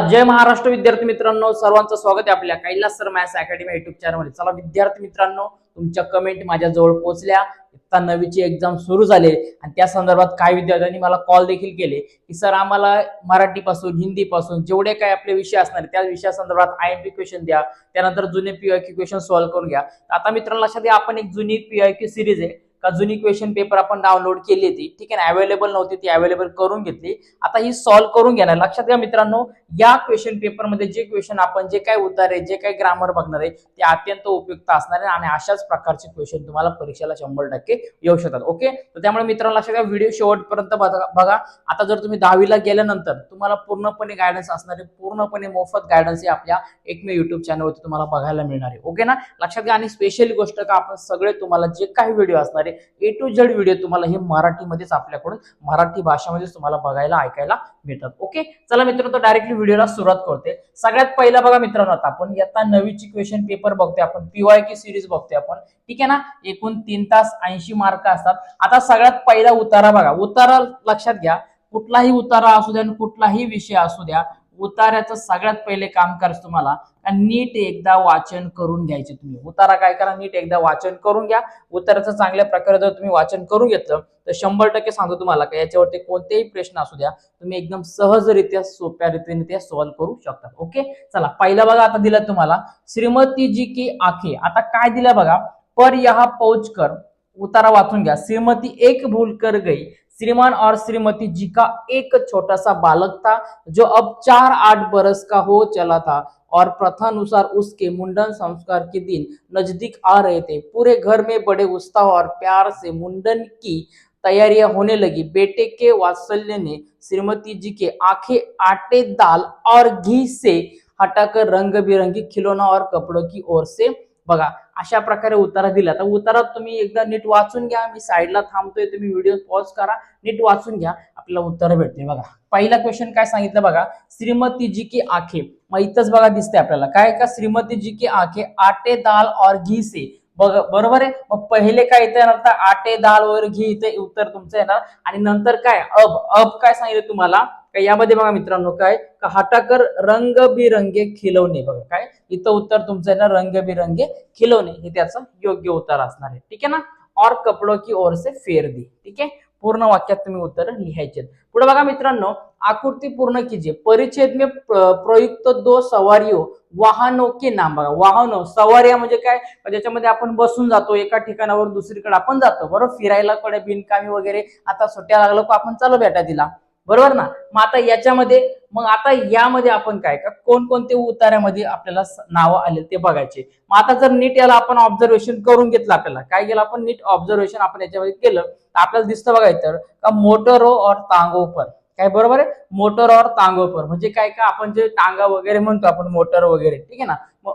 जय महाराष्ट्र विद्यार्थी मित्रांनो, सर्वांचं स्वागत आहे आपल्या Kailas sir maths academy YouTube चॅनलमध्ये। चला विद्यार्थी मित्रांनो, तुमच्या कमेंट माझ्या जवळ पोहोचल्या। इत्ता नवीची एक्झाम सुरू झाले आणि त्या संदर्भात काही विद्यार्थ्यांनी मला कॉल देखील केले की सर आम्हाला मराठी पासून हिंदी पासून जेवढे काही आपले विषय असणार त्या विषयासंदर्भात आयएमपी क्वेश्चन द्या, त्यानंतर जुने पीआयक्यू क्वेश्चन सॉल्व्ह करून घ्या। आता मित्रांनो लक्षात घ्या, आपण एक जुनी पीआयक्यू सिरीज आहे का जुनी क्वेश्चन पेपर आपण डाउनलोड केली होती, ठीक आहे ना, अवेलेबल नव्हती ती अवेलेबल करून घेतली। आता ही सॉल्व्ह करून घेणार। लक्षात घ्या मित्रांनो, या क्वेश्चन पेपर मध्ये जे क्वेश्चन आपण जे काही उत्तर आहे जे काही ग्रामर बघणार आहे ते अत्यंत उपयुक्त असणार आहे आणि अशाच प्रकारचे क्वेश्चन तुम्हाला परीक्षेला 100% येऊ शकतात। ओके, तर त्यामुळे मित्रांनो लक्षात घ्या, व्हिडिओ शेवटपर्यंत बघा। आता जर तुम्ही 10वी ला गेल्यानंतर तुम्हाला पूर्णपणे गायडन्स असणार आहे, पूर्णपणे मोफत गायडन्स आहे आपल्या एकमेव युट्यूब चॅनलवरती तुम्हाला बघायला मिळणार आहे। ओके ना, लक्षात घ्या। आणि स्पेशली गोष्ट का आपण सगळे तुम्हाला जे काही व्हिडिओ असणार आहे ए टू झेड व्हिडिओ तुम्हाला हे मराठीमध्येच आपल्याकडून मराठी भाषेमध्येच तुम्हाला बघायला ऐकायला मिळतात। ओके, चला मित्रांनो, तर डायरेक्टली व्हिडिओला सुरुवात करते। सगळ्यात पहिला बघा मित्रांनो, आता आपण इयत्ता 9वीची क्वेश्चन पेपर बघतोय, आपण पीवायक्यू सिरीज बघतोय आपण, ठीक आहे ना। एकूण 3 तास 80 मार्क असतात। आता सगळ्यात पहिला उतारा बघा, उतारा लक्षात घ्या, कुठलाही उतारा असू द्या आणि कुठलाही विषय असू द्या, उतार्याचं सगळ्यात पहिले काम करायचं तुम्हाला नीट एकदा वाचन करून घ्यायचे। तुम्ही उतारा काय करा, नीट एकदा वाचन करून घ्या। उताराचं चांगल्या प्रकारे जर तुम्ही वाचन करून घेतलं तर 100% सांगतो तुम्हाला की याच्यावरती कोणतेही प्रश्न असू द्या तुम्ही एकदम सहजरित्या सोप्या रीतीने ते सॉल्व्ह करू शकता। ओके, चला पहिला बघा, आता दिलं तुम्हाला श्रीमती जी की आंखें। आता काय दिलं बघा, पर यहां पहुंच कर, उतारा वाचून घ्या। श्रीमती एक भूल कर गई, श्रीमान और श्रीमती जी का एक छोटा सा बालक था जो अब 4-8 बरस का हो चला था और प्रथानुसार उसके मुंडन संस्कार के दिन नजदीक आ रहे थे। पूरे घर में बड़े उत्साह और प्यार से मुंडन की तैयारियां होने लगी। बेटे के वात्सल्य ने श्रीमती जी के आंखें आटे दाल और घी से हटाकर रंग बिरंगी खिलौना और कपड़ों की ओर से बघा। अशा प्रकारे उतारा दिला। तर उतारा तुम्ही एकदा नीट वाचून घ्या। मी साईडला थांबतोय, तुम्ही व्हिडिओ पॉज करा, नीट वाचून घ्या, आपल्याला उत्तर भेटते। बघा पहिला क्वेश्चन काय सांगितलं बघा, श्रीमती जी की आंखें। मग इथंच बघा दिसते आपल्याला काय का, श्रीमती जी की आंखें आटे दाल और घी से, बरोबर आहे। मग पहिले काय इथे येणार, आटे दाल और घी, इथे उत्तर तुमचं येणार। आणि नंतर काय, अब काय सांगितलं तुम्हाला, यामध्ये बघा मित्रांनो काय, हटाकर रंगबिरंगे खिलौने, बघा काय इथं उत्तर तुमचं आहे ना, रंगबिरंगे खिलौने, हे त्याचं योग्य उत्तर असणार आहे, ठीक आहे ना। और कपड़ों की ओर से फेर दी, ठीक आहे। पूर्ण वाक्यात तुम्ही उत्तर लिहायचे। पुढे बघा मित्रांनो, आकृती पूर्ण कीजिए, परिच्छेद में प्रयुक्त 2 सवारियों वाहनों के नाम। बघा वाहनों, सवारिया म्हणजे काय, ज्याच्यामध्ये आपण बसून जातो एका ठिकाणावर दुसरीकडे आपण जातो, बरोबर, फिरायला कडे बिनकामी वगैरे, आता सुट्ट्या लागलो का आपण चालू भेटा दिला, बरोबर ना। मग आता याच्यामध्ये, मग आता यामध्ये आपण काय का कोणकोणते उतार्यामध्ये आपल्याला नाव आले ते बघायचे। मग आता जर नीट याला आपण ऑब्झर्वेशन करून घेतलं, आपल्याला काय केलं आपण, नीट ऑब्झर्वेशन आपण याच्यामध्ये केलं तर आपल्याला दिसतं बघा इथं का मोटरो और टांगों पर, काय बरोबर आहे, मोटर और टांगों पर म्हणजे काय का, आपण जे टांगा वगैरे म्हणतो आपण मोटर वगैरे, ठीक आहे ना।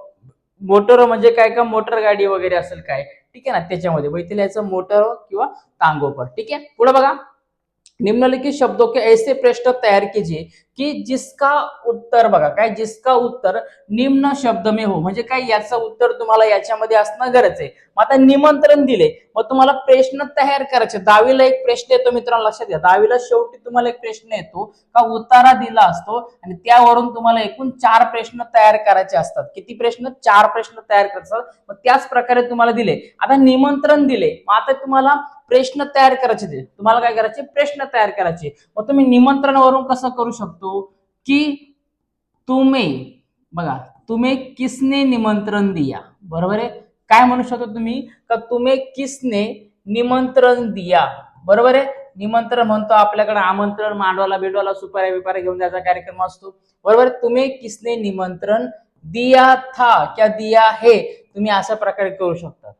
मोटर म्हणजे काय का, मोटर गाडी वगैरे असेल काय, ठीक आहे ना, त्याच्यामध्ये वैतील याचं मोटर किंवा टांगों पर, ठीक आहे। पुढे बघा, निम्नलिखित शब्दों के ऐसे प्रश्न तैयार कीजिए की जिसका उत्तर, बघा काय, जिसका उत्तर निम्न शब्द में हो, म्हणजे काय याचं उत्तर तुम्हाला याच्यामध्ये असणं गरज आहे। मग आता निमंत्रण दिले, मग तुम्हाला प्रश्न तयार करायचे। 10वीला एक प्रश्न येतो मित्रांनो, लक्षात घ्या, 10वीला शेवटी तुम्हाला एक प्रश्न येतो का, उतारा दिला असतो आणि त्यावरून तुम्हाला एकूण 4 प्रश्न तयार करायचे असतात। किती प्रश्न, 4 प्रश्न तयार करायचे। मग त्याच प्रकारे तुम्हाला दिले, आता निमंत्रण दिले, मग आता तुम्हाला प्रश्न तयार करायचे, ते तुम्हाला काय करायचे, प्रश्न तयार करायचे। मग तुम्ही निमंत्रणावरून कसं करू शकतो की तुम्ही, बघा, तुम्हें किसने निमंत्रण दिया, बरोबर आहे, काय म्हणू शकतो तुम्ही का, तुम्हें किसने निमंत्रण दिया, बरोबर आहे। निमंत्रण म्हणतो आपल्याकडे आमंत्रण, मांडवाला बिडवाला सुपाऱ्या बिपाऱ्या घेऊन जायचा कार्यक्रम असतो, बरोबर। तुम्हें किसने निमंत्रण दिया था क्या दिया है, तुम्ही अशा प्रकारे करू शकता,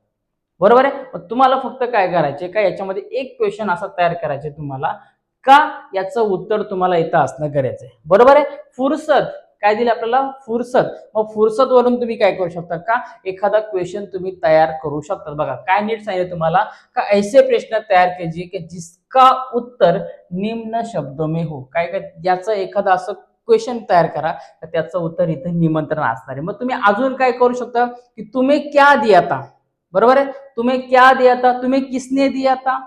बरोबर आहे। तुम्हाला फक्त काय करायचे का, याच्यामध्ये एक क्वेश्चन असा तयार करायचे तुम्हाला का याचं उत्तर तुम्हाला येतं असणं गरजेचं आहे, बरोबर आहे। फुरसत काय दिलं आपल्याला, फुरसत, मग फुरसत वरून तुम्ही काय करू शकता का, एखादा क्वेश्चन तुम्ही तयार करू शकता। बघा काय नीट सांगितलं तुम्हाला का, ऐसे प्रश्न तयार कीजिए की जिसका उत्तर निम्न शब्दों में हो, काय काय याचं एखादं असं क्वेश्चन तयार करा तर त्याचं उत्तर इथं निमंत्रण असणार आहे। मग तुम्ही अजून काय करू शकता की तुम्ही क्या दिया था, बरोबर है, तुम्हें क्या दिया था, तुम्हें किसने दिया था,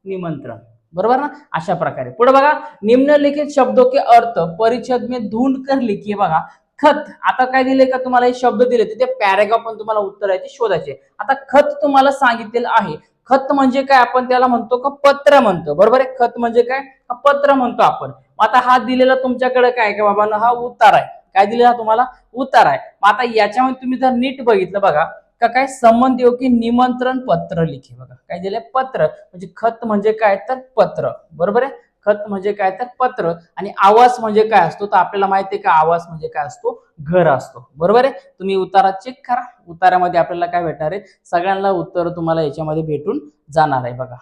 निमंत्रण, बरोबर ना, अशा प्रकारे. पुढे बघा, निम्नलिखित शब्दों के अर्थ परिच्छेद में ढूंढ कर लिखिए. बघा, खत, आता काय दिले का तुम्हाला हे शब्द दिले ते पॅरेग्राफ पण तुम्हाला उत्तराचे शोधायचे. आता खत तुम्हाला सांगितलेलं आहे. खत म्हणजे काय, आपण त्याला म्हणतो का पत्र म्हणतो, बरोबर आहे. खत म्हणजे काय, पत्र म्हणतो आपण. आता हा दिलेला तुमच्याकडे काय का बाबा, हा उतार आहे. काय दिलेला तुम्हाला, उतार आहे. आता याच्यामध्ये तुम्ही जर नीट बघितलं बघा का, काय संबंध की निमंत्रण पत्र लिखे. बघा काय दिलंय, पत्र. म्हणजे खत म्हणजे काय तर पत्र, बरोबर आहे. खत म्हणजे काय तर पत्र. आणि आवास म्हणजे काय असतो, तर आपल्याला माहिती आहे का, आवास म्हणजे काय असतो, घर असतो, बरोबर आहे. तुम्ही उतारा चेक करा, उतारामध्ये आपल्याला काय भेटणार आहे, सगळ्यांना उत्तर तुम्हाला याच्यामध्ये भेटून जाणार आहे. बघा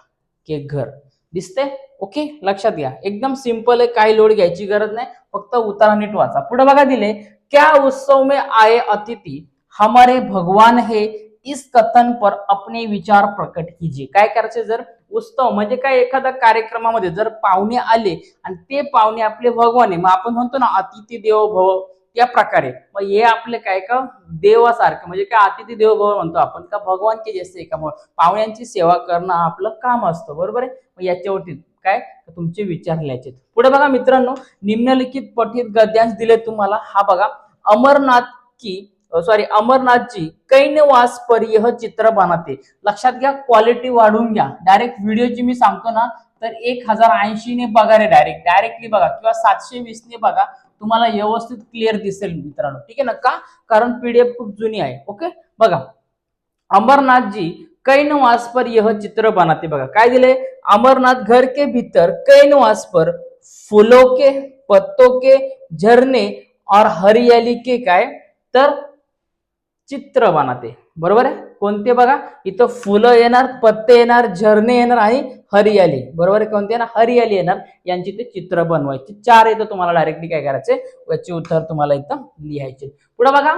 की घर दिसते. ओके, लक्षात घ्या, एकदम सिंपल आहे, काही लोड घ्यायची गरज नाही, फक्त उतारा नीट वाचा. पुढे बघा दिले, क्या उत्सव में आए अतिथि हमारे भगवान है, इस कथन पर अपने विचार प्रकट कीजिए. काय करायचे, जर उत्सव म्हणजे काय, एखाद्या कार्यक्रमामध्ये जर पाहुणे आले आणि ते पाहुणे आपले भगवान आहे, मग आपण म्हणतो ना अतिथी देवो भव, त्या प्रकारे. मग हे आपले काय का देवासारखं, म्हणजे काय अतिथी देवो भव म्हणतो आपण का, भगवान के जैसे का, पाहुण्यांची सेवा करणं आपलं काम असतं, बरोबर आहे. मग याच्यावरती काय तुमचे विचार लिहायचे. पुढे बघा मित्रांनो, निम्नलिखित पठित गद्यांश दिले तुम्हाला. हा बघा, अमरनाथ जी कैनवास पर यह चित्र बनाते. लक्षात घ्या, क्वालिटी वाढवून घ्या. डायरेक्ट व्हिडिओची मी सांगतो ना, तर 1080 ने बघा रे, डायरेक्टली बघा, किंवा 720 ने बघा, तुम्हाला व्यवस्थित क्लिअर दिसेल मित्रांनो. ठीक आहे ना, का, कारण पीडीएफ खूप जुनी आहे. ओके, बघा, अमरनाथ जी कैनवास पर यह चित्र बनाते. बघा काय दिले, अमरनाथ घर के भीतर कैनवास पर फूलों के, पत्तों के, झरने और हरियाली के काय तर चित्र बनाते, बरोबर आहे. कोणते बघा, इथं फुलं येणार, पत्ते येणार, झरणे येणार आणि हरियाली, बरोबर आहे. कोणते ना, हरियाली येणार, यांची ते चित्र बनवायचे. 4 इथं तुम्हाला डायरेक्टली काय करायचे, याचे उत्तर तुम्हाला इथं लिहायचे. पुढे बघा,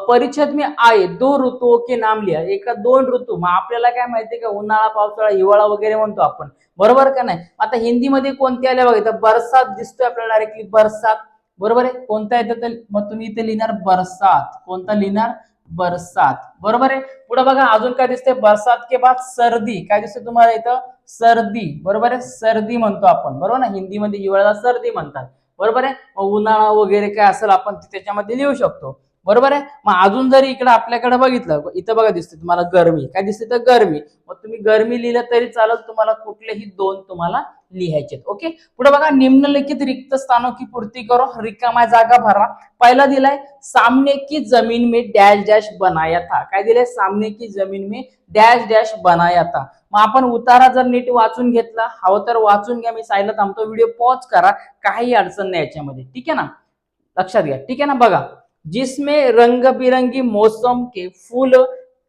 परिच्छेद में आए दो ऋतुओं के नाम लिहा. एका 2 ऋतू, मग आपल्याला काय माहितीये का, उन्हाळा, पावसाळा, हिवाळा वगैरे म्हणतो आपण, बरोबर का नाही. आता हिंदीमध्ये कोणते आले बघा, इथं बरसात दिसतोय आपल्याला डायरेक्टली, बरसात, बरोबर आहे. कोणता येतं तर मग तुम्ही इथे लिहिणार बरसात. कोणता लिहिणार, बरसात, बरोबर आहे. पुढे बघा, अजून काय दिसते, बरसात के बाद सर्दी. काय दिसते तुम्हाला इथं, सर्दी, बरोबर आहे. सर्दी म्हणतो आपण, बरोबर ना, हिंदीमध्ये हिवाळ्याला सर्दी म्हणतात, बरोबर आहे. मग उन्हाळा वगैरे काय असेल आपण त्याच्यामध्ये लिहू शकतो, बरोबर आहे. मग अजून जरी इकडे आपल्याकडे बघितलं, इथं बघा दिसते तुम्हाला गरमी. काय दिसते तर गरमी. मग तुम्ही गरमी लिहिलं तरी चालत, तुम्हाला कुठलेही 2 तुम्हाला लिहायचे. ओके, पुढे बघा, निम्नलिखित रिक्त स्थानों की पूर्ती करो. रिकामा जागा भरा. पहिला दिलाय, सामने की जमीन में डॅश डॅश बनाया था. काय दिलंय, सामने की जमीन में डॅश डॅश बनाया था. मग आपण उतारा जर नीट वाचून घेतला, हवं तर वाचून घ्या, मी साईडला थांबतो, व्हिडिओ पॉज करा, काही अडचण नाही याच्यामध्ये. ठीक आहे ना, लक्षात घ्या. ठीक आहे ना, बघा, जिसमें रंग बिरंगी मौसम के फूल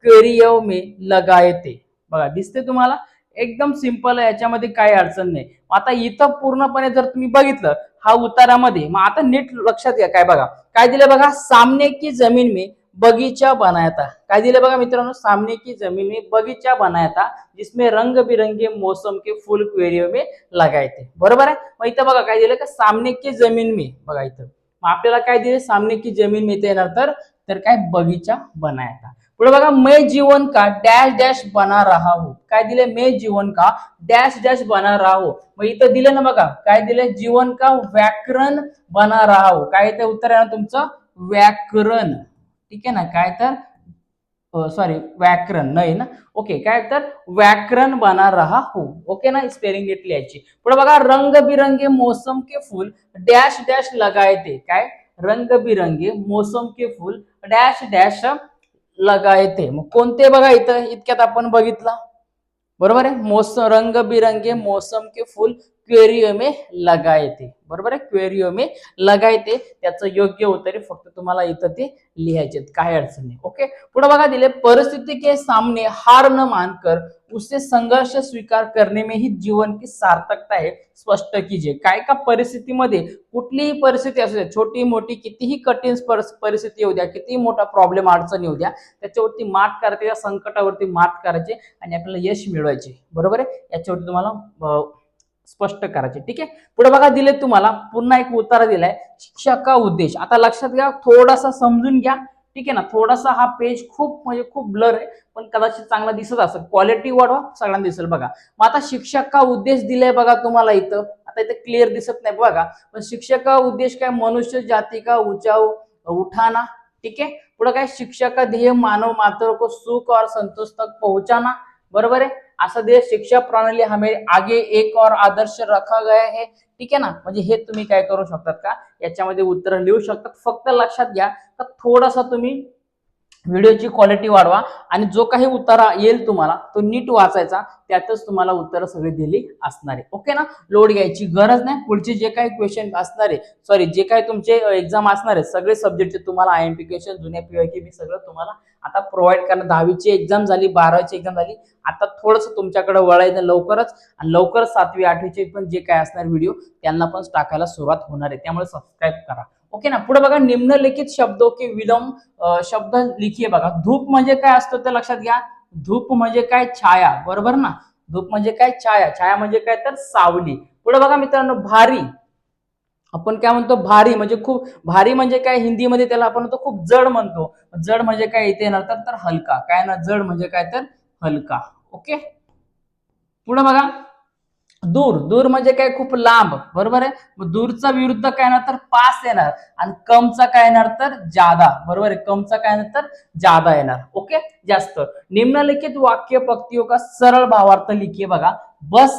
क्वेरियो में लगाए थे. बघा दिसते तुम्हाला, एकदम सिंपल आहे, याच्यामध्ये काही अडचण नाही. आता इथं पूर्णपणे जर तुम्ही बघितलं हा उतारामध्ये, मग आता नीट लक्षात घ्या, काय बघा काय दिलं बघा, सामने की जमीन में बगीचा बनाया था. काय दिलं बघा मित्रांनो, सामने की जमीन में बगीचा बनाया था, जिसमें रंग बिरंगे मौसम के फूल क्वेरियो में लगाए थे, बरोबर आहे. मग इथं बघा काय दिलं का, सामने की जमीन में, बघा इथं मग आपल्याला काय दिले, सामने की जमीन में इथे येणार तर काय, बगीचा बनाया था. पुढे बघा, मैं जीवन का डॅश डॅश बना रहा हूं. काय दिले, मैं जीवन का डॅश डॅश बना रहा हूं. मग इथं दिलं ना बघा, काय दिले, जीवन का व्याकरण बना रहा हूं. काय इथे उत्तर आहे ना तुमचं, व्याकरण. ठीक आहे ना, काय तर सॉरी, व्याकरण नाही ना. ओके, काय तर व्याकरण बना रहा हूं. ओके ना, स्पेलिंग नीट लिहायची. पुढे बघा, रंग बिरंगे मौसम के फूल डॅश डॅश लगाए थे. काय, रंग बिरंगे मौसम के फूल डॅश डॅश लगाए थे. मग कोणते बघा, इथं इतक्यात आपण बघितला, बरोबर आहे. मौसम, रंग बिरंगे मौसम के फूल क्वेरियो में लगाए थे, बरोबर आहे. क्वेरियो में लगाए थे, त्याचं योग्य उत्तर फक्त तुम्हाला इथं ते लिहायचे, काही अडचण नाही. ओके, पुढे बघा दिले, परिस्थिती के सामने हार न मानकर उसे संघर्ष स्वीकार करने में ही जीवन की सार्थकता है, स्पष्ट कीजिए. काय का परिस्थितीमध्ये, कुठलीही परिस्थिती असू द्या, छोटी मोठी, कितीही कठीण परिस्थिती येऊ द्या, कितीही मोठा प्रॉब्लेम अडचण येऊ द्या, त्याच्यावरती मात करायचे, त्या संकटावरती मात करायचे आणि आपल्याला यश मिळवायचे, बरोबर आहे. याच्यावरती तुम्हाला स्पष्ट करायचे. ठीक आहे, पुढे बघा दिले तुम्हाला पुन्हा एक उत्तर दिलाय, शिक्षा का उद्देश. आता लक्षात घ्या, थोडासा समजून घ्या. ठीक आहे ना. थोडासा हा पेज खूप म्हणजे खूप ब्लर आहे, पण कदाचित चांगला दिसत असेल. क्वालिटी वाढवा, सगळ्यांना दिसेल बघा. मग आता शिक्षक का उद्देश दिलाय बघा तुम्हाला इथं. आता इथे क्लिअर दिसत नाही बघा, पण शिक्षक का उद्देश काय, मनुष्य जाती का उठाना. ठीक है, पुढे काय, शिक्षा का ध्येय मानव मात्र को सुख और संतोष तक पहुंचाना. बरोबर आहे. असा ध्येय शिक्षा प्रणाली हमें आगे एक और आदर्श रखा गया है. ठीक आहे ना. म्हणजे हे तुम्ही काय करू शकतात का, याच्यामध्ये उत्तर लिहू शकतात. फक्त लक्षात घ्या का थोडासा तुम्ही व्हिडिओची क्वालिटी वाढवा आणि जो काही उत्तर येईल तुम्हाला तो नीट वाचायचा, त्यातच तुम्हाला उत्तर सगळी दिली असणार आहे. ओके ना. लोड घ्यायची गरज नाही. पुढचे जे काही क्वेश्चन असणार आहे, सॉरी जे काही तुमचे एक्झाम असणार आहे, सगळे सब्जेक्टचे तुम्हाला आयएमपी क्वेश्चन जुन्या पीवायक्यू मी सगळं तुम्हाला आता प्रोव्हाइड करणार. 10वीची एक्झाम झाली, 12वीची एक्झाम झाली, आता थोडंसं तुमच्याकडे वळायचं लवकरच, आणि लवकरच 7वी 8वीचे पण जे काय असणार व्हिडिओ त्यांना पण टाकायला सुरुवात होणार आहे. त्यामुळे सबस्क्राईब करा. ओके ना. पुढे बघा, निम्नलिखित शब्दों के विलोम शब्द लिखिए. बघा, धूप म्हणजे काय असतं ते लक्षात घ्या. धूप म्हणजे काय, छाया. बरोबर ना. धूप म्हणजे काय, छाया. छाया म्हणजे काय, तर सावली. पुढे बघा मित्रांनो, भारी. आपण काय म्हणतो, भारी म्हणजे खूप भारी म्हणजे काय, हिंदीमध्ये त्याला आपण म्हणतो खूप जड म्हणतो. जड म्हणजे काय इथे येणार तर हलका. काय ना, जड म्हणजे काय तर हलका. ओके. पुढे बघा, दूर. दूर म्हणजे काय, खूप लांब. बरोबर आहे. मग दूरचा विरुद्ध काय येणार तर पास येणार, आणि कमचा काय येणार तर जादा. बरोबर आहे. कमचा काय येणार तर जादा येणार. ओके, जास्त. निम्नलिखित वाक्य पंक्तियों का सरळ भावार्थ लिखिए. बघा, बस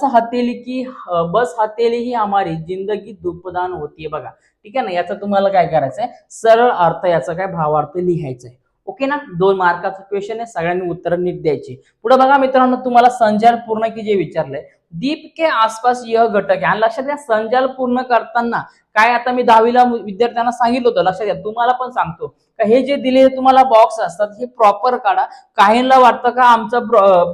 हथेली ही हमारी जिंदगी धूपदान होतीये. बघा, ठीक आहे ना. याचा तुम्हाला काय करायचंय, सरळ अर्थ याचा काय भावार्थ लिहायचा आहे. ओके ना. 2 मार्काचं क्वेश्चन आहे, सगळ्यांनी उत्तर नीट द्यायची. पुढे बघा मित्रांनो, तुम्हाला संजाल पूर्ण की जे विचारलंय, दीप के आसपास यह घटक आहे. आणि लक्षात घ्या, संजाल पूर्ण करताना काय, आता मी 10वीला विद्यार्थ्यांना सांगितलं होतं, लक्षात घ्या, तुम्हाला पण सांगतो का हे जे दिलेले तुम्हाला बॉक्स असतात हे प्रॉपर काढा. काहींना वाटतं का आमचा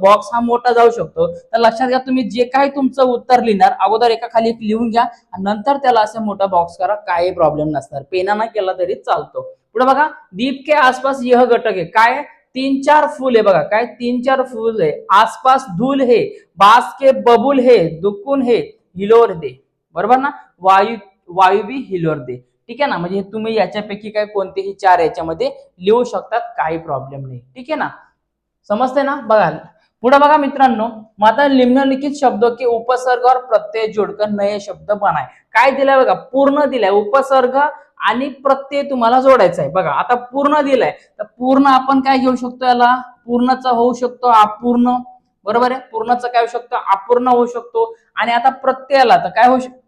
बॉक्स हा मोठा जाऊ शकतो, तर लक्षात घ्या, तुम्ही जे काही तुमचं उत्तर लिहिणार अगोदर एका खाली एक लिहून घ्या, आणि नंतर त्याला असं मोठा बॉक्स करा. काही प्रॉब्लेम नसणार, पेनानं केला तरी चालतो. पुढे बघा, दीप के आसपास यह घटक आहे. काय, 3-4 फूल आहे. बघा, काय 3-4 फूल आहे. आसपास धूल है, बास के बबुल है, दुकुन है, हिलोर दे. बरोबर ना. वायू बी हिलोर दे. ठीक आहे ना. म्हणजे तुम्ही याच्यापैकी काय कोणतेही 4 याच्यामध्ये लिहू शकतात, काही प्रॉब्लेम नाही. ठीक आहे ना. समजते ना. बघा, पुढे बघा मित्रांनो, मग आता निम्नलिखित शब्दों के उपसर्ग और प्रत्यय जोडकर नए शब्द बनाए. काय दिलाय बघा, पूर्ण दिलाय. उपसर्ग आणि प्रत्यय तुम्हाला जोडायचा आहे. बघा, आता पूर्ण दिलाय, तर पूर्ण आपण काय घेऊ शकतो, याला पूर्णचा होऊ शकतो अपूर्ण. बरोबर आहे. पूर्णचा काय होऊ शकतो, अपूर्ण होऊ शकतो. आणि आता प्रत्ययाला तर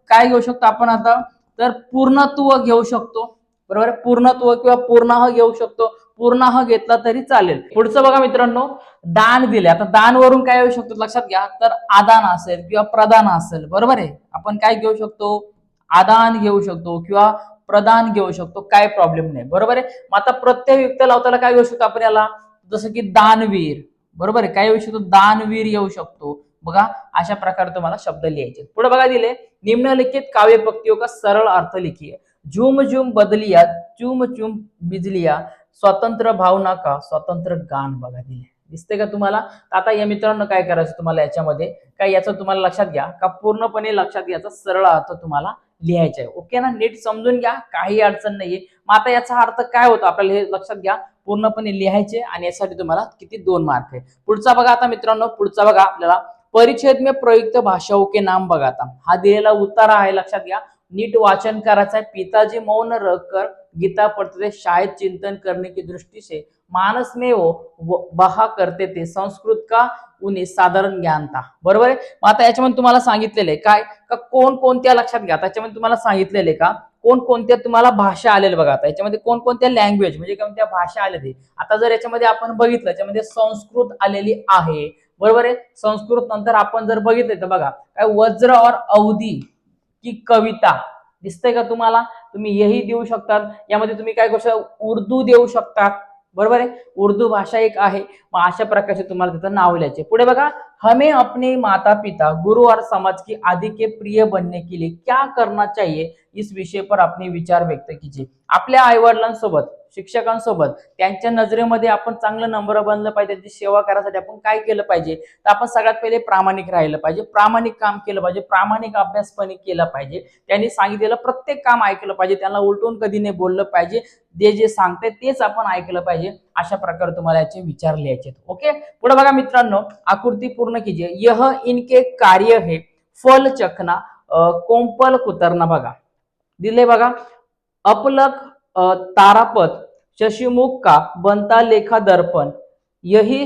काय घेऊ शकतो आपण आता, तर पूर्णत्व घेऊ शकतो. बरोबर आहे. पूर्णत्व किंवा पूर्ण घेऊ शकतो. पूर्ण घेतला तरी चालेल. पुढचं बघा मित्रांनो, दान दिले. आता दान वरून काय येऊ शकतो लक्षात घ्या, तर आदान असेल किंवा प्रदान असेल. बरोबर आहे. आपण काय घेऊ शकतो, आदान घेऊ शकतो किंवा प्रदान घेऊ शकतो, काय प्रॉब्लेम नाही. बरोबर आहे. मग आता प्रत्यय युक्त लावताना काय घेऊ शकतो आपण याला, जसं की दानवीर. बरोबर आहे. काय येऊ शकतो, दानवीर येऊ शकतो. बघा, अशा प्रकारे तुम्हाला शब्द लिहायचे. पुढे बघा दिले, निम्नलिखित काव्य पंक्तियों का सरळ अर्थ लिखिए. झूम झूम बदलिया, चूम चूम बिजलिया, स्वतंत्र भावना का स्वतंत्र गान. बघा दिले, दिसते का तुम्हाला. आता या मित्रांनो काय करायचं तुम्हाला याच्यामध्ये, काय याचं तुम्हाला लक्षात घ्या का पूर्णपणे लक्षात घ्यायचा, सरळ अर्थ तुम्हाला लिहायचा आहे. ओके ना. नीट समजून घ्या, काही अडचण नाहीये. मग आता याचा अर्थ काय होतो आपल्याला हे लक्षात घ्या, पूर्णपणे लिहायचे, आणि यासाठी तुम्हाला किती 2 मार्क आहे. पुढचा बघा आता मित्रांनो, पुढचा बघा आपल्याला, परिच्छेद में प्रयुक्त भाषाओं के नाम. बघा, आता हा दिलेला उतारा आहे, लक्षात घ्या, नीट वाचन करायचं आहे. पिताजी मौन रखकर गीता पढ़ते थे, शायद चिंतन करने की दृष्टि से मानस में वो बहा करते थे, संस्कृत का उन्हें साधारण ज्ञान था. बरोबर आहे. मग आता याच्यामध्ये तुम्हाला सांगितलेलं आहे काय, का कोणकोणत्या, लक्षात घ्या, त्याच्यामध्ये तुम्हाला सांगितलेलं आहे का कोणकोणत्या तुम्हाला भाषा आलेल्या. बघा, आता याच्यामध्ये कोणकोणत्या लँग्वेज म्हणजे कोणत्या भाषा आलेली. आता जर याच्यामध्ये आपण बघितलं, याच्यामध्ये संस्कृत आलेली आहे. बरोबर आहे. संस्कृत नंतर आपण जर बघितलं तर बघा, काय वज्र और अवधी की कविता. दिसतंय का तुम्हाला. तुम्ही हेही देऊ शकतात. यामध्ये तुम्ही काय करू शकता, उर्दू देऊ शकता. बरोबर आहे. उर्दू भाषा एक आहे. मग अशा प्रकारचे तुम्हाला तिथं नाव लिहायचे. पुढे बघा, हमें अपने माता पिता गुरु और समाज की आदि के प्रिय बनने के लिए क्या करना चाहिए, इस विषय पर अपने विचार व्यक्त कीजिए. आपल्या आई वडिलांसोबत शिक्षकांसोबत त्यांच्या नजरेमध्ये आपण चांगलं नम्र बनलं पाहिजे, त्यांची सेवा करायसाठी आपण काय केलं पाहिजे, तर आपण सगळ्यात पहिले प्रामाणिक राहिलं पाहिजे, प्रामाणिक काम केलं पाहिजे, प्रामाणिक अभ्यासपणे केला पाहिजे, त्यांनी सांगितलेलं प्रत्येक काम ऐकलं पाहिजे, त्यांना उलटून कधी नाही बोललं पाहिजे, जे सांगते तेच आपण ऐकलं पाहिजे। अशा प्रकारे तुम्हाला याचे विचार लिहायचे। ओके, पुढे बघा मित्रांनो, आकृती पूर्ण कीजिए। यह इनके कार्य है, फल चखना, कोंपल कुतरना। बघा दिले बघा, अपलक तारापत, शशिमुख का बनता लेखा दर्पण, यही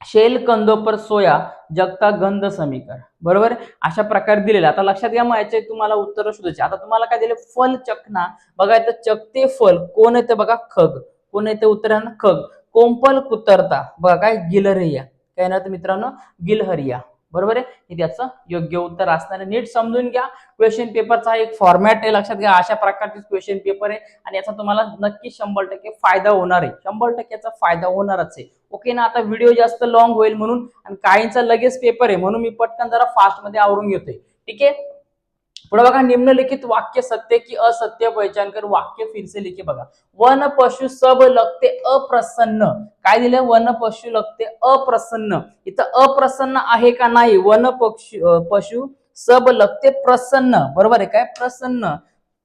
शेल कंदो पर सोया, जगता गंध समीकर। बरोबर, अशा प्रकारे दिलेला। आता लक्षात घ्या, मग याचे तुम्हाला उत्तर शोधायचे। आता तुम्हाला काय दिले, फल चखना। बघा इथं चकते फल कोण येते, बघा खग, कोण येते उत्तरानं खग। कोंपल कुतरता, बघा काय गिलहरिया, काय ना मित्रांनो गिलहरिया। बरोबर आहे, हे त्याचं योग्य उत्तर असणार आहे। नीट समजून घ्या, क्वेश्चन पेपरचा एक फॉर्मॅट आहे, लक्षात घ्या। अशा प्रकारचे क्वेश्चन पेपर आहे आणि याचा तुम्हाला नक्की 100% फायदा होणार आहे, 100%चा फायदा होणारच आहे। ओके ना, आता व्हिडिओ जास्त लॉंग होईल म्हणून, आणि काहींचा लगेच पेपर आहे म्हणून मी पटकन जरा फास्ट मध्ये आवरून घेतोय। ठीक आहे, पुढे बघा, निम्नलिखित वाक्य सत्य की असत्य पहचान कर, वाक्य फिर से लिखे। बघा, वन पशु सब लगते अप्रसन्न, काय दिले, वन पशु लगते अप्रसन्न। इथं अप्रसन्न आहे का नाही, वन पशु सब लगते प्रसन्न। बरोबर आहे, काय प्रसन्न।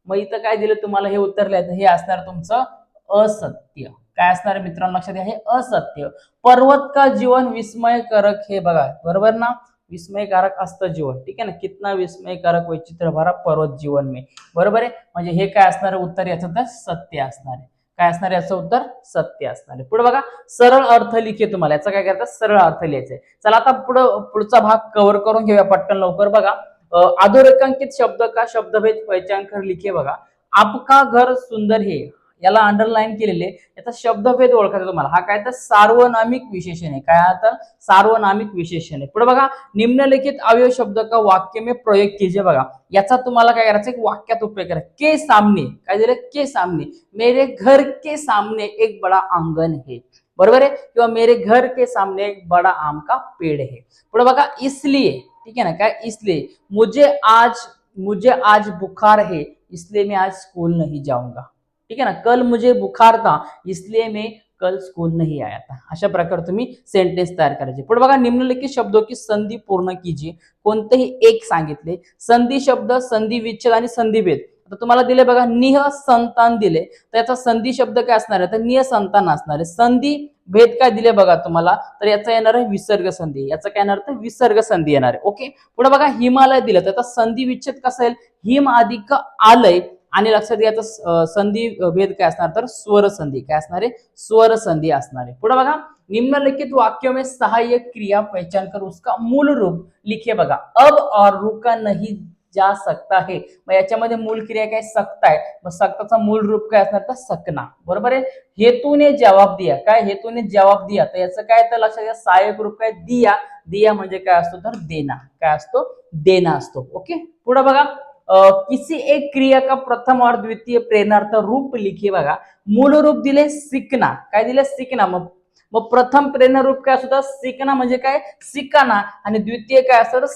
मग इथं काय दिलं तुम्हाला, हे उत्तर लिहायचं, हे असणार तुमचं असत्य। काय असणार मित्रांनो, लक्षात घ्या, हे असत्य। पर्वत का जीवन विस्मयकारक है, बघा बरोबर ना, विस्मयकारक असतं जीवन। ठीक आहे ना, कितना विस्मयकारक वैचित्र भरा पर्वत जीवन में। बरोबर आहे, म्हणजे हे काय असणार उत्तर, याचं तर सत्य असणार आहे। काय असणार याचं उत्तर, सत्य असणार आहे। पुढे बघा, सरळ अर्थ लिखे, तुम्हाला याचा काय करायचं, सरळ अर्थ लिहायचा आहे। चला आता पुढचा भाग कव्हर करून घेऊया पटकन लवकर। बघा, अधोरेखांकित शब्द का शब्दभेद पहचान कर लिखे। बघा, आपका घर सुंदर है, याला अंडरलाईन केलेले, याचा शब्दभेद ओळखायचा तुम्हाला। हा काय तर सार्वनामिक विशेषण आहे, काय आता सार्वनामिक विशेषण आहे। पुढे बघा, निम्नलिखित अवयव शब्द का वाक्य में प्रयोग कीजिए। बघा, याचा तुम्हाला काय करायचं, एक वाक्यात उपयोग करायचा। के सामने, काय दिलं, के सामने, मेरे घर के सामने एक बड़ा आंगन है। बरोबर आहे, किंवा मेरे घर के सामने एक बड़ा आम का पेड़ है। पुढे बघा, इसलिए, ठीक है ना, काय इसलिए मुझे आज बुखार है, इसलिए मैं आज स्कूल नहीं जाऊंगा। ठीक है ना, कल मुझे बुखार था इसलिए मैं कल स्कूल नहीं आया था। अशा प्रकारे तुम्ही सेंटेन्स तयार करायचे। पुढे बघा, निम्नलिखित शब्दों की संधि पूर्ण कीजिए, कोणतेही एक सांगितले। संधि शब्द, संधि विच्छेद आणि संधि भेद। आता तुम्हाला दिले बघा, निह संतान दिले, तर याचा संधि शब्द काय असणार आहे, तर निह संतान असणार आहे। संधि भेद काय दिले बघा तुम्हाला, तर याचा येणार आहे विसर्ग संधी, याचा काय येणार, तर विसर्ग संधी येणार आहे। ओके, पुढे बघा, हिमालय दिलं, तर संधि विच्छेद कसा येईल, हिम अधिक आलय, आणि लक्षात घ्यायचं संधि भेद काय असणार, तर स्वर संधी, काय असणार आहे, स्वर संधी असणार आहे। पुढे बघा, निम्नलिखित वाक्यों में सहायक क्रिया पहचान कर उसका मूल रूप लिखे। बघा, अब और रुका नहीं जा सकता है, मग याच्यामध्ये मूल क्रिया काय, सकता आहे, मग सकताचा मूल रूप काय असणार, तर सकना। बरोबर आहे, हेतूने जवाब दिया, काय हेतूने जवाब दिया, तर याचं काय, तर लक्षात घ्या सहाय्यक रूप काय, दिया, दिया म्हणजे काय असतो, तर देना, काय असतो, देना असतो। ओके, पुढे बघा, किसी एक क्रिया का प्रथम और द्वितीय प्रेरणार्थ रूप लिखिए। बघा, मूल रूप दिले सीखना, काय दिले, सीखना। मग प्रथम प्रेरणा रूप काय असतं, सीखना म्हणजे काय, शिकाना, आणि द्वितीय काय असतं,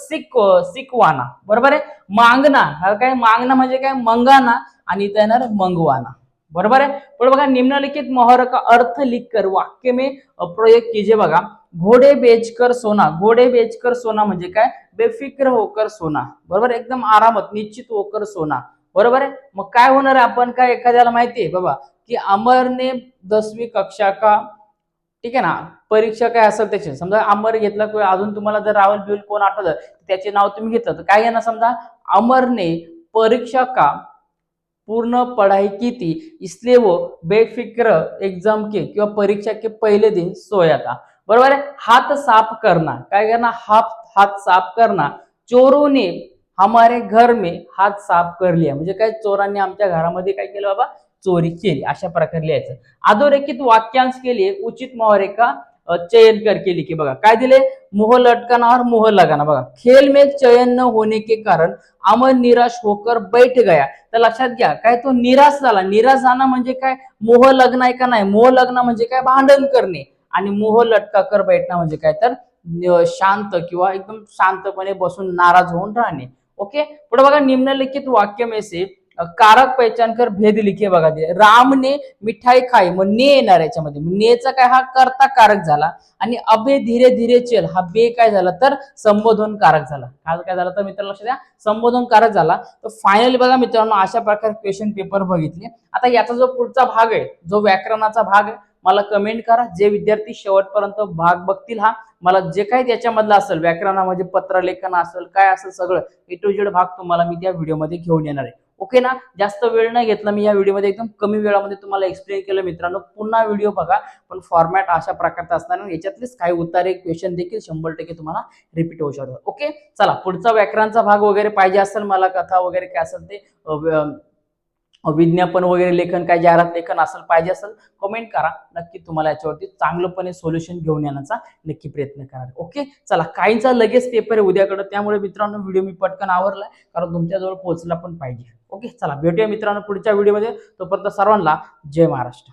शिकवाना। बरोबर आहे, मागना, हा काय, मागना म्हणजे काय, मंगाना, आणि इथं येणार मंगवाना। बरोबर आहे, पुढे बघा, निम्नलिखित मोहर का अर्थ लिखकर वाक्य में प्रयोग कीजिए। बघा, घोडे बेचकर सोना, घोडे बेचकर सोना म्हणजे काय, बेफिक्र होकर सोना। बरोबर, एकदम आरामात निश्चित होकर सोना। बरोबर आहे, मग काय होणार आहे, आपण काय एखाद्याला माहितीये बाबा की अमर ने 10वीं कक्षा का, ठीक आहे ना, परीक्षा काय असेल त्याचे, समजा अमर घेतला, अजून तुम्हाला जर राहुल बिल कोण आठवतं त्याचे नाव तुम्ही घेतलं, तर काय घेणार, समजा अमर ने परीक्षा का पूर्ण पढ़ाई की थी इसलिए वो बेफिक्र एग्जाम के किंवा परीक्षा के पहले दिन सोया था। बरोबर है, हाथ साफ करना, काय करना, हाथ साफ करना, चोरों ने हमारे घर में हाथ साफ कर लिया, म्हणजे काय, चोरांनी आमच्या घरामध्ये काय केलं बाबा, चोरी केली। अशा प्रकारे लिहायचं। अधोरेखित वाक्यांश के लिए उचित मुहावरे का चयन करके लिखे। बघा, काय दिले, मुह लटकाना और मुह लगाना। बघा, खेल में चयन न होने के कारण अमर निराश होकर बैठ गया, तर लक्षात घ्या काय, तो निराश झाला। निराश जाणं म्हणजे काय, मोह लग्न आहे का नाही, मोह लग्न म्हणजे काय, भांडण करणे, आणि मोह लटका कर बैठणं म्हणजे काय, तर शांत किंवा एकदम शांतपणे बसून नाराज होऊन राहणे। ओके, पुढे बघा, निम्नलिखित वाक्य में से कारक पहचान कर भेद लिखे बघा ते रामने मिठाई खाई मग ने येणार याच्यामध्ये नेचा काय हा कर्ता कारक झाला आणि अबे धीरे धीरे चल हा बे काय झाला तर संबोधन कारक झाला. काय झाला तर मित्रांनो लक्षात द्या संबोधन कारक झाला. तर फायनली बघा मित्रांनो अशा प्रकारे क्वेश्चन पेपर बघितले. आता याचा जो पुढचा भाग आहे जो व्याकरणाचा भाग आहे मला कमेंट करा. जे विद्यार्थी शेवटपर्यंत भाग बघतील हा मला जे काही त्याच्यामधलं असेल व्याकरणामध्ये पत्रलेखन असेल काय असेल सगळं ए टू झेड भाग तुम्हाला मी त्या व्हिडिओमध्ये घेऊन येणार आहे. ओके ना. जास्त वेळ नाही घेतला मी या व्हिडिओमध्ये एकदम कमी वेळामध्ये तुम्हाला एक्सप्लेन केलं मित्रांनो. पुन्हा व्हिडिओ बघा पण फॉर्मॅट अशा प्रकारचा असणार याच्यातलेच काही उतारे क्वेश्चन देखील 100% तुम्हाला रिपीट होऊ शकतात. ओके चला पुढचा व्याकरणाचा भाग वगैरे पाहिजे असेल मला कथा वगैरे काय असेल ते विज्ञापन वगैरे लेखन काय जाहिरात लेखन असेल पाहिजे असेल कमेंट करा. नक्की तुम्हाला याच्यावरती चांगलंपणे सोल्युशन घेऊन येण्याचा नक्की प्रयत्न करा. ओके चला काहींचा लगेच पेपर आहे उद्याकडे त्यामुळे मित्रांनो व्हिडिओ मी पटकन आवरलाय कारण तुमच्याजवळ पोहोचला पण पाहिजे. ओके चला भेटूया मित्रांनो पुढच्या व्हिडिओमध्ये. तोपर्यंत सर्वांना जय महाराष्ट्र.